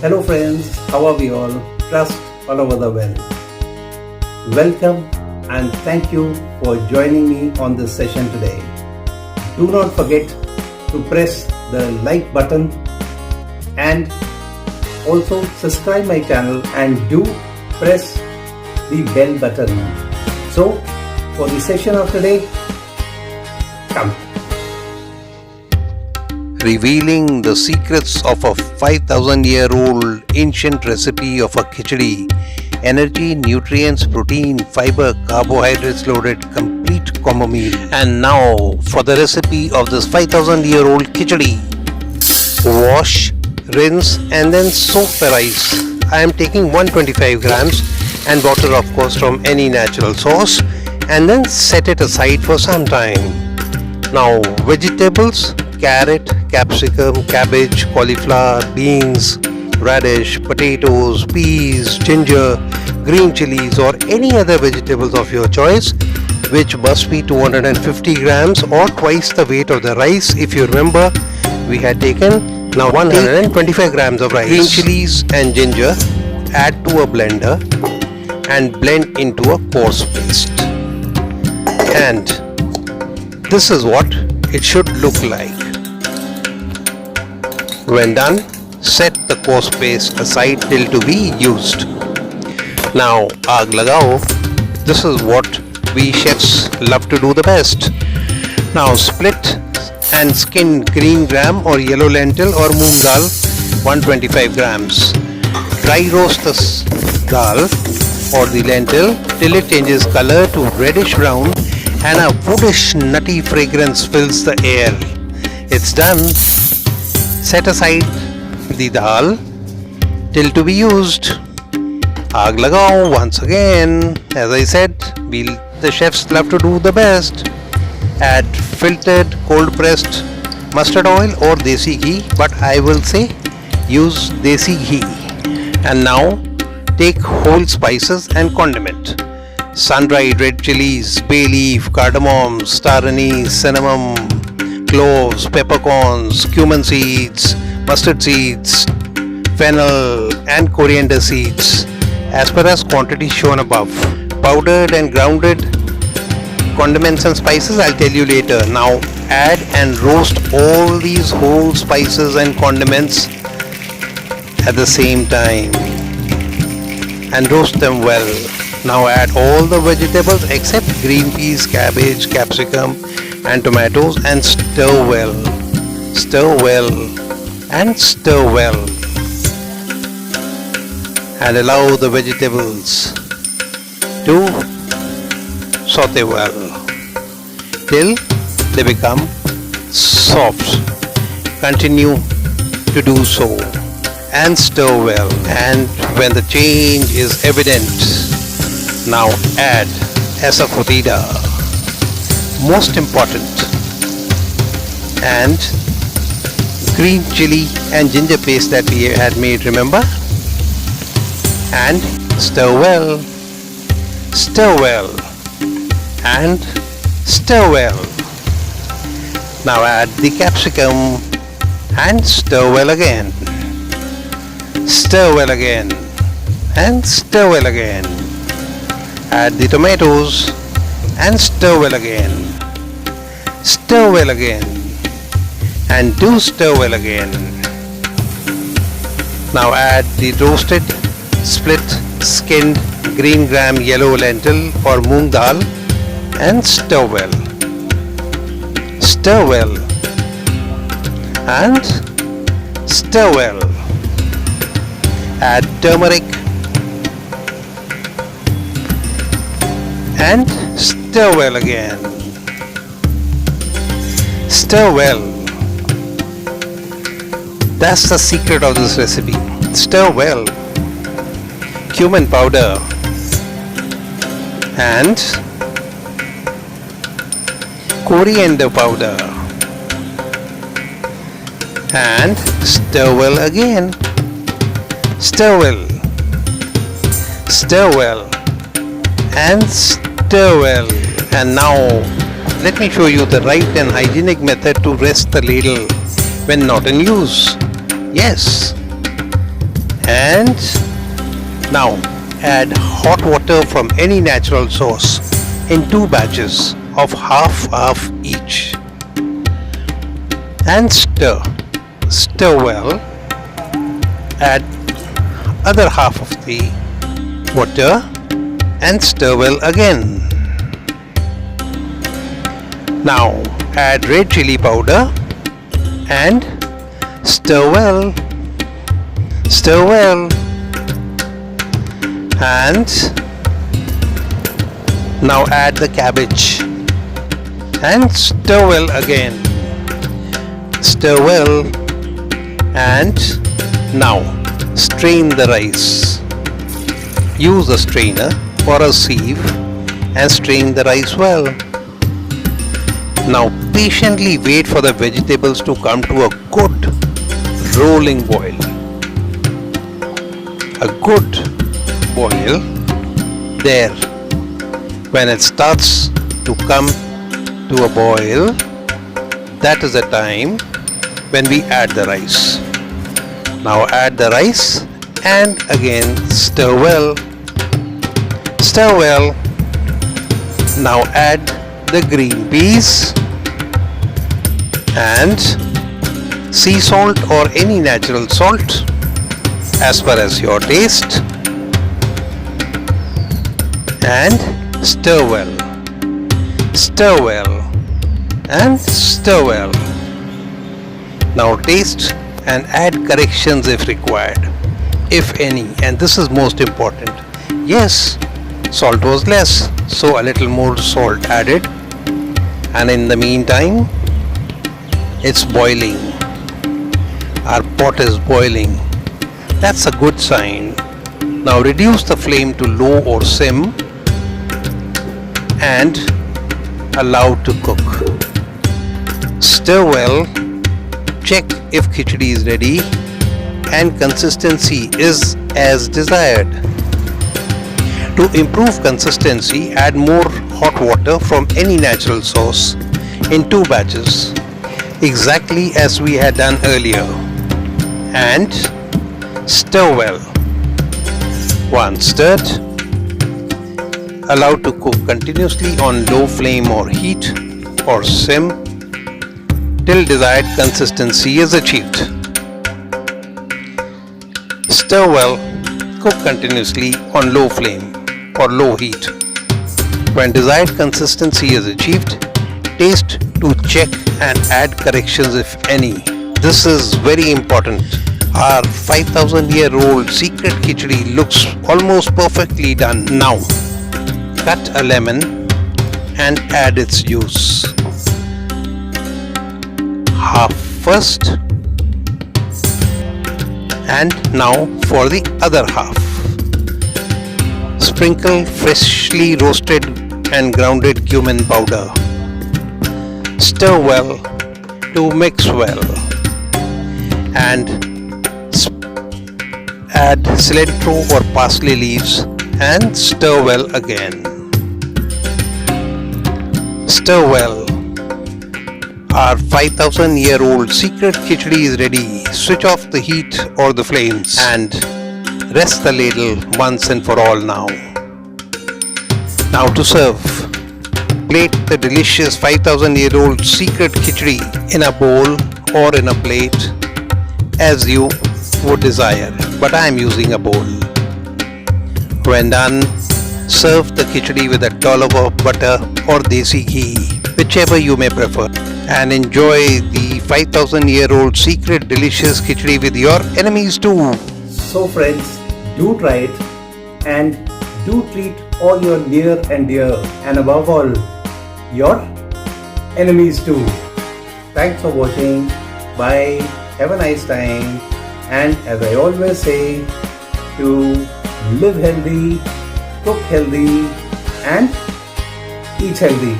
Hello friends, how are we all? Trust all over the world. Welcome and thank you for joining me on this session today. Do not forget to press the like button and also subscribe my channel and do press the bell button. So for the session of today, come. Revealing the secrets of a 5,000-year-old ancient recipe of a khichdi, energy, nutrients, protein, fiber, carbohydrates loaded complete combo meal. And now for the recipe of this 5,000-year-old khichdi. Wash, rinse and then soak the rice. I am taking 125 grams and water of course from any natural source, and then set it aside for some time. Now vegetables: carrot, capsicum, cabbage, cauliflower, beans, radish, potatoes, peas, ginger, green chilies or any other vegetables of your choice, which must be 250 grams or twice the weight of the rice. If you remember, we had taken now 125 grams of rice. Green chilies and ginger, add to a blender and blend into a coarse paste. And this is what it should look like. When done, set the coarse paste aside till to be used. Now aag lagao. This is what we chefs love to do the best. Now split and skin green gram or yellow lentil or moong dal 125 grams. Dry roast the dal or the lentil till it changes color to reddish brown and a woodish nutty fragrance fills the air. It's done. Set aside the dal till to be used. Aag lagao once again. As I said, the chefs love to do the best. Add filtered cold pressed mustard oil or desi ghee, but I will say use desi ghee. And now take whole spices and condiment: sun-dried red chilies, bay leaf, cardamom, star anise, cinnamon, cloves, peppercorns, cumin seeds, mustard seeds, fennel and coriander seeds as per as quantity shown above. Powdered and grounded condiments and spices I'll tell you later. Now add and roast all these whole spices and condiments at the same time and roast them well. Now add all the vegetables except green peas, cabbage, capsicum and tomatoes and stir well. Stir well and stir well. And allow the vegetables to saute well till they become soft. Continue to do so and stir well. And when the change is evident, now add asafoetida, most important, and green chili and ginger paste that we had made, remember? And stir well, and stir well. Now add the capsicum and stir well again. Stir well again and stir well again. Add the tomatoes and stir well again. Stir well again and do stir well again. Now add the roasted, split, skinned green gram yellow lentil or moong dal and stir well. Stir well and stir well. Add turmeric and stir well again. Stir well. That's the secret of this recipe. Stir well. Cumin powder and coriander powder and stir well again. Stir well. Stir well and stir well. And now let me show you the right and hygienic method to rest the ladle when not in use. Yes, And now add hot water from any natural source in 2 batches of half each. And stir well. Add other half of the water and stir well again. Now add red chili powder and stir well. And now add the cabbage and stir well again. Stir well, and now strain the rice. Use a strainer or a sieve and strain the rice well. Now patiently wait for the vegetables to come to a good rolling boil. A good boil there. When it starts to come to a boil, that is the time when we add the rice. Now add the rice and again stir well. Now add the green peas and sea salt or any natural salt as per as your taste, and stir well and stir well. Now taste and add corrections if required, if any, and this is most important. Yes, salt was less, so a little more salt added, and in the meantime it's boiling. Our pot is boiling. That's a good sign. Now reduce the flame to low or sim and allow to cook. Stir well. Check if khichdi is ready and consistency is as desired. To improve consistency, add more hot water from any natural source in 2 batches, exactly as we had done earlier, and stir well. Once stirred, allow to cook continuously on low flame or heat or sim till desired consistency is achieved. Stir well, cook continuously on low flame or low heat. When desired consistency is achieved, taste to check and add corrections if any. This is very important. Our 5,000-year-old secret khichdi looks almost perfectly done. Now, cut a lemon and add its juice. Half first, and now for the other half. Sprinkle freshly roasted and grounded cumin powder. Stir well to mix well, and add cilantro or parsley leaves and stir well again. Stir well. Our 5,000-year-old secret khichdi is ready. Switch off the heat or the flames and rest the ladle once and for all now. Now to serve. Plate the delicious 5,000-year-old secret khichdi in a bowl or in a plate as you would desire, but I am using a bowl. When done, serve the khichdi with a dollop of butter or desi ghee, whichever you may prefer, and enjoy the 5,000-year-old secret delicious khichdi with your enemies too. So friends, do try it and do treat all your near and dear, and above all, your enemies too. Thanks for watching. Bye. Have a nice time. And as I always say, to live healthy, cook healthy, and eat healthy.